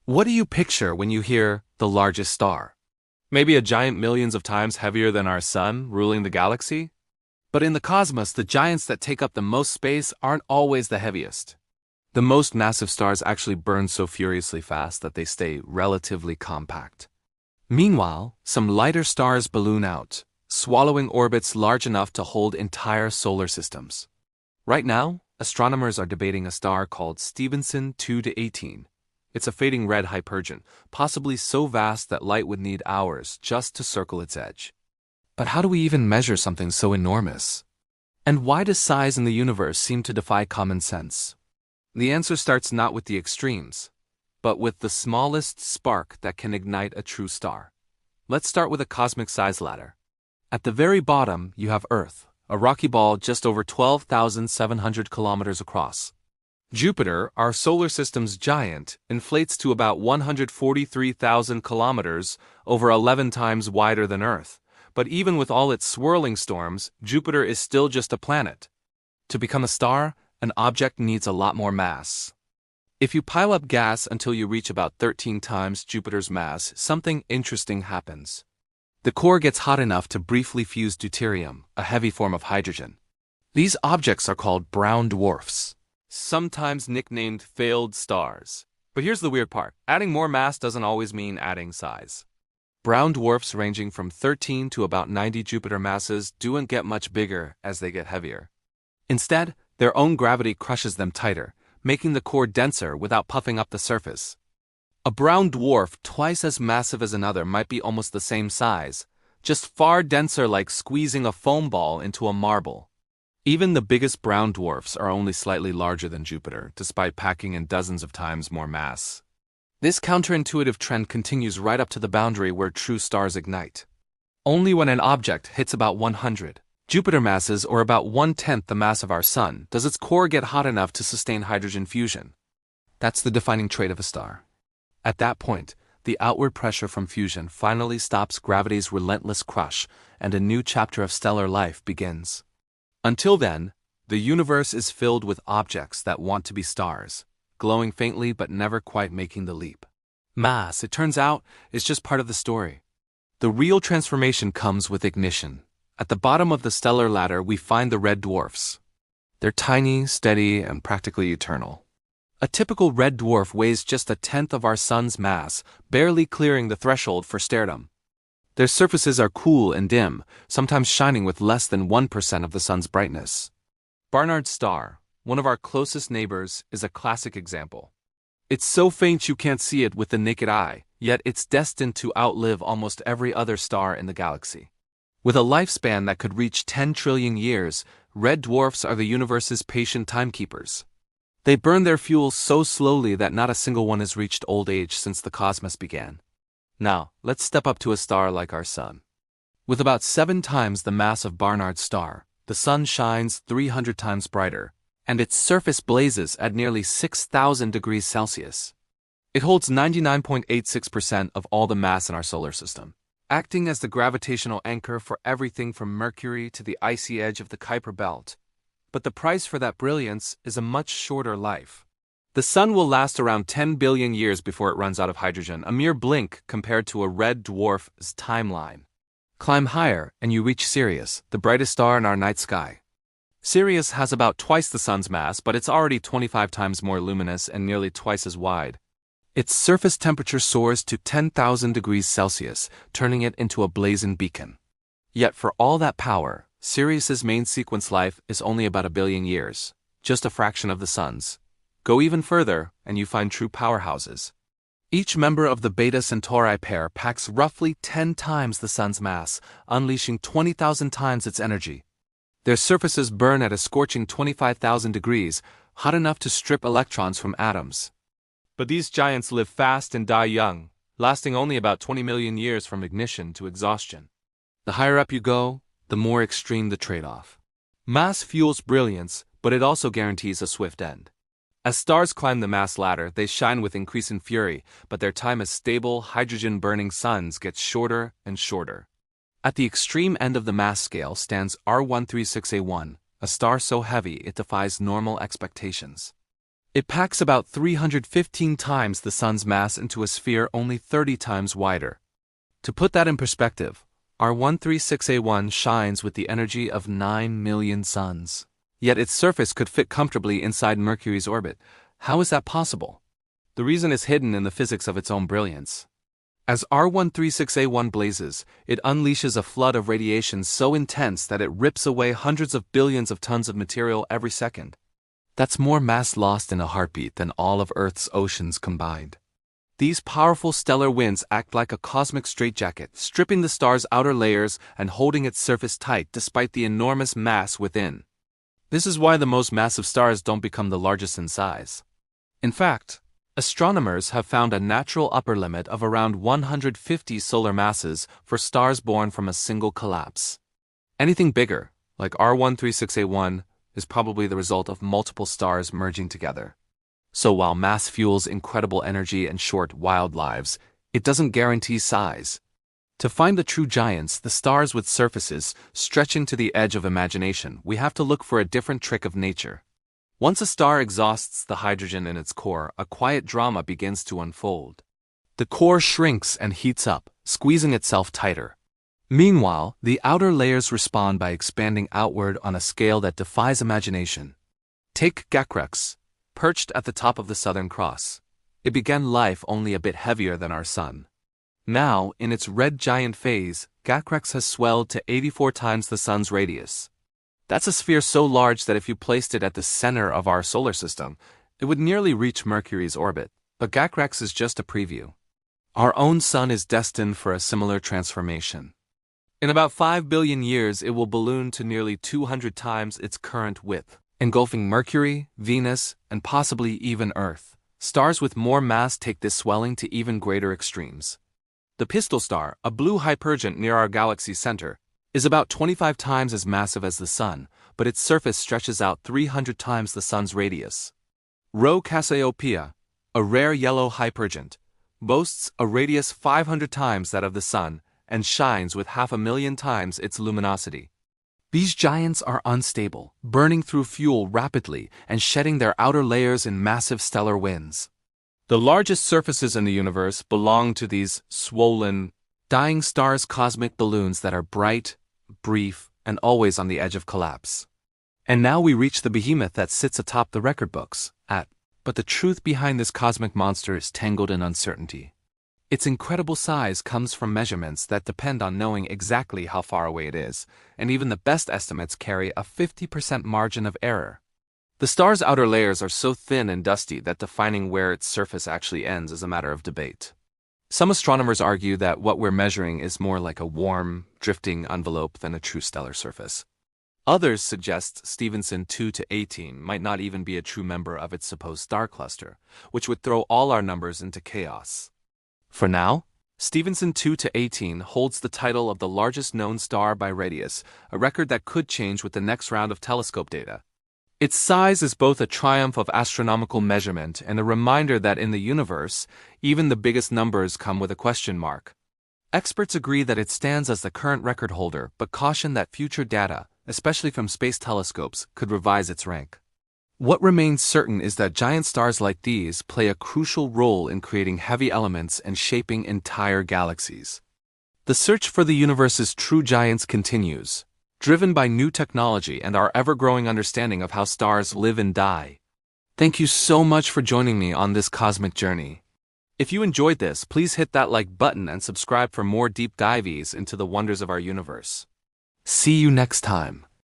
What do you picture when you hear the largest star? Maybe a giant millions of times heavier than our sun, ruling the galaxy? But in the cosmos, the giants that take up the most space aren't always the heaviest. The most massive stars actually burn so furiously fast that they stay relatively compact. Meanwhile, some lighter stars balloon out, swallowing orbits large enough to hold entire solar systems. Right now, astronomers are debating a star called Stephenson 2-18. It's a fading red hypergiant, possibly so vast that light would need hours just to circle its edge. But how do we even measure something so enormous? And why does size in the universe seem to defy common sense? The answer starts not with the extremes, but with the smallest spark that can ignite a true star. Let's start with a cosmic size ladder. At the very bottom, you have Earth, a rocky ball just over 12,700 kilometers across. Jupiter, our solar system's giant, inflates to about 143,000 kilometers, over 11 times wider than Earth. But even with all its swirling storms, Jupiter is still just a planet. To become a star, an object needs a lot more mass. If you pile up gas until you reach about 13 times Jupiter's mass, something interesting happens. The core gets hot enough to briefly fuse deuterium, a heavy form of hydrogen. These objects are called brown dwarfs, sometimes nicknamed failed stars. But here's the weird part. Adding more mass doesn't always mean adding size. Brown dwarfs ranging from 13 to about 90 Jupiter masses don't get much bigger as they get heavier. Instead, their own gravity crushes them tighter, making the core denser without puffing up the surface. A brown dwarf twice as massive as another might be almost the same size, just far denser, like squeezing a foam ball into a marble. Even the biggest brown dwarfs are only slightly larger than Jupiter, despite packing in dozens of times more mass. This counterintuitive trend continues right up to the boundary where true stars ignite. Only when an object hits about 100 Jupiter masses, or about 1/10 the mass of our Sun, does its core get hot enough to sustain hydrogen fusion. That's the defining trait of a star. At that point, the outward pressure from fusion finally stops gravity's relentless crush, and a new chapter of stellar life begins. Until then, the universe is filled with objects that want to be stars, glowing faintly but never quite making the leap. Mass, it turns out, is just part of the story. The real transformation comes with ignition. At the bottom of the stellar ladder, we find the red dwarfs. They're tiny, steady, and practically eternal. A typical red dwarf weighs just 1/10 of our Sun's mass, barely clearing the threshold for stardom. Their surfaces are cool and dim, sometimes shining with less than 1% of the Sun's brightness. Barnard's star, one of our closest neighbors, is a classic example. It's so faint you can't see it with the naked eye, yet it's destined to outlive almost every other star in the galaxy. With a lifespan that could reach 10 trillion years, red dwarfs are the universe's patient timekeepers. They burn their fuel so slowly that not a single one has reached old age since the cosmos began. Now, let's step up to a star like our Sun. With about 7 times the mass of Barnard's star, the Sun shines 300 times brighter, and its surface blazes at nearly 6,000 degrees Celsius. It holds 99.86% of all the mass in our solar system, acting as the gravitational anchor for everything from Mercury to the icy edge of the Kuiper Belt. But the price for that brilliance is a much shorter life. The Sun will last around 10 billion years before it runs out of hydrogen, a mere blink compared to a red dwarf's timeline. Climb higher and you reach Sirius, the brightest star in our night sky. Sirius has about twice the Sun's mass, but it's already 25 times more luminous and nearly twice as wide. Its surface temperature soars to 10,000 degrees Celsius, turning it into a blazing beacon. Yet for all that power, Sirius's main sequence life is only about 1 billion years, just a fraction of the Sun's. Go even further, and you find true powerhouses. Each member of the Beta Centauri pair packs roughly 10 times the Sun's mass, unleashing 20,000 times its energy. Their surfaces burn at a scorching 25,000 degrees, hot enough to strip electrons from atoms. But these giants live fast and die young, lasting only about 20 million years from ignition to exhaustion. The higher up you go, the more extreme the trade-off. Mass fuels brilliance, but it also guarantees a swift end. As stars climb the mass ladder, they shine with increasing fury, but their time as stable, hydrogen-burning suns gets shorter and shorter. At the extreme end of the mass scale stands R136A1, a star so heavy it defies normal expectations. It packs about 315 times the Sun's mass into a sphere only 30 times wider. To put that in perspective, our 136A1 shines with the energy of 9 million suns. Yet its surface could fit comfortably inside Mercury's orbit. How is that possible? The reason is hidden in the physics of its own brilliance. As R136A1 blazes, it unleashes a flood of radiation so intense that it rips away hundreds of billions of tons of material every second. That's more mass lost in a heartbeat than all of Earth's oceans combined. These powerful stellar winds act like a cosmic straitjacket, stripping the star's outer layers and holding its surface tight despite the enormous mass within. This is why the most massive stars don't become the largest in size. In fact, astronomers have found a natural upper limit of around 150 solar masses for stars born from a single collapse. Anything bigger, like R136A1, is probably the result of multiple stars merging together. So while mass fuels incredible energy and short, wild lives, it doesn't guarantee size. To find the true giants, the stars with surfaces stretching to the edge of imagination, we have to look for a different trick of nature. Once a star exhausts the hydrogen in its core, a quiet drama begins to unfold. The core shrinks and heats up, squeezing itself tighter. Meanwhile, the outer layers respond by expanding outward on a scale that defies imagination. Take Gacrex, perched at the top of the Southern Cross. It began life only a bit heavier than our Sun. Now, in its red giant phase, Gacrex has swelled to 84 times the Sun's radius. That's a sphere so large that if you placed it at the center of our solar system, it would nearly reach Mercury's orbit. But Gacrex is just a preview. Our own Sun is destined for a similar transformation. In about 5 billion years, it will balloon to nearly 200 times its current width, engulfing Mercury, Venus, and possibly even Earth. Stars with more mass take this swelling to even greater extremes. The Pistol Star, a blue hypergiant near our galaxy's center, is about 25 times as massive as the Sun, but its surface stretches out 300 times the Sun's radius. Rho Cassiopeia, a rare yellow hypergiant, boasts a radius 500 times that of the Sun and shines with 500,000 times its luminosity. These giants are unstable, burning through fuel rapidly and shedding their outer layers in massive stellar winds. The largest surfaces in the universe belong to these swollen, dying stars' cosmic balloons that are bright, brief, and always on the edge of collapse. And now we reach the behemoth that sits atop the record books, but the truth behind this cosmic monster is tangled in uncertainty. Its incredible size comes from measurements that depend on knowing exactly how far away it is, and even the best estimates carry a 50% margin of error. The star's outer layers are so thin and dusty that defining where its surface actually ends is a matter of debate. Some astronomers argue that what we're measuring is more like a warm, drifting envelope than a true stellar surface. Others suggest Stephenson 2-18 might not even be a true member of its supposed star cluster, which would throw all our numbers into chaos. For now, Stephenson 2-18 holds the title of the largest known star by radius, a record that could change with the next round of telescope data. Its size is both a triumph of astronomical measurement and a reminder that in the universe, even the biggest numbers come with a question mark. Experts agree that it stands as the current record holder, but caution that future data, especially from space telescopes, could revise its rank. What remains certain is that giant stars like these play a crucial role in creating heavy elements and shaping entire galaxies. The search for the universe's true giants continues, driven by new technology and our ever-growing understanding of how stars live and die. Thank you so much for joining me on this cosmic journey. If you enjoyed this, please hit that like button and subscribe for more deep dives into the wonders of our universe. See you next time.